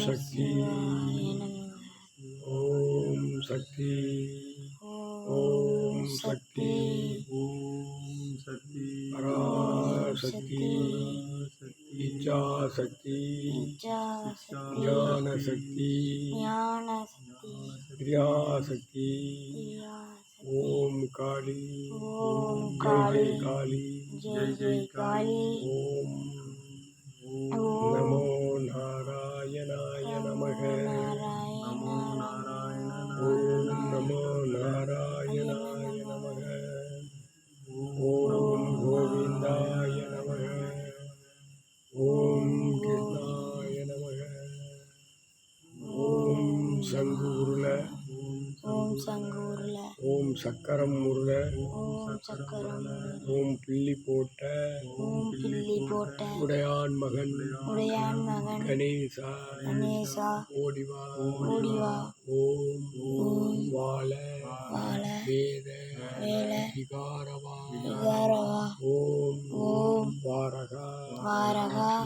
சக்தி ஓம் சக்தி ஓம் சக்தி ஓம் சக்தி பராசக்தி இச்சா சக்தி ஞான சக்தி கிரியாசக்தி ஓம் காளி ஜெய் காளி ஜெய் காளி ஓம் நமோ நாராயணாய நமக நமோ நாராயண ஓம் நமோ நாராயணாய நமக ஓம் கோவிந்தாய நமக ஓம் கிருஷ்ணாய நமக ஓம் சங்கு உருள ஓம் சக்கரம் உருள ஓம் பில்லி போட்ட உடையான் மகன் கணேசா ஓடிவா ஓம் வாழ வேத விகாரவா ஓம் வாரகா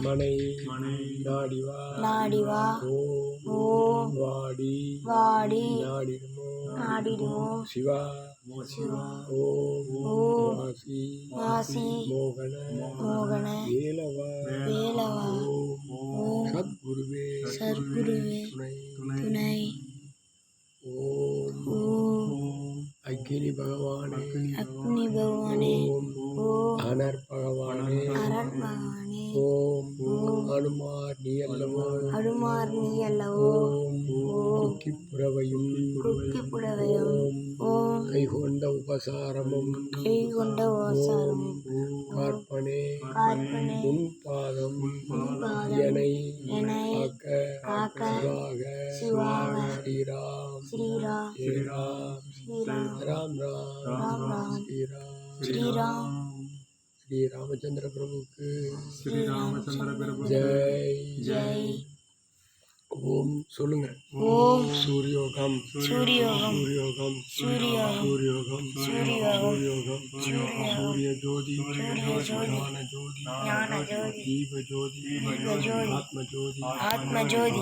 மனை நாடிவா ஓம் வாடி நாடிடுமோ சிவா ஓம் வாசி மோகன வேலவா சத்குருவே துணை ஓம் அக்னி பகவானே ஓம் அனர் பகவானே ஓம் அனுமார் நீ அல்லவோ குக்கி புறவையும் ஓம் கைகொண்ட உபசாரமும் பார்ப்பனே உன் பாதம் எனை காக்க சிவாக ஸ்ரீராம் ஸ்ரீராம் ஸ்ரீ ராமச்சந்திர பிரபுக்கு ஜெய் ஓம் சொல்லுங்க ஓம் சூரியோகம் சூரிய ஜோதி ஞான ஜோதி தீப ஜோதி ஆத்ம ஜோதி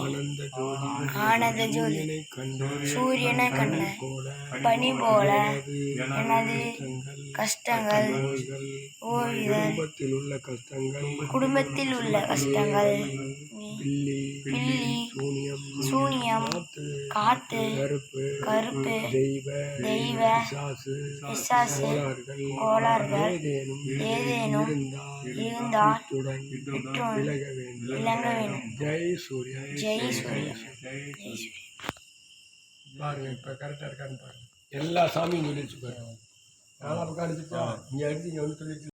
ஆனந்த ஜோதி சூரியனை கண்ட பனி போல எனது கஷ்டங்கள் குடும்பத்தில் உள்ள கஷ்டங்கள் சூனியம் காத்து கருப்பு தெய்வ பிசாசு கோளாறுகள் ஏதேனும் இருந்தால் விளங்க வேண்டும். ஜெய் சூர்யா. பாருங்க இப்போ கரெக்டாக இருக்கான்னு பாருங்க. எல்லா சாமியும் சொல்லிடுச்சு பாருங்க. நாலா பக்கம் அடிச்சுட்டா இங்கே அடிச்சு இங்கே வந்து சொல்லிடுச்சு.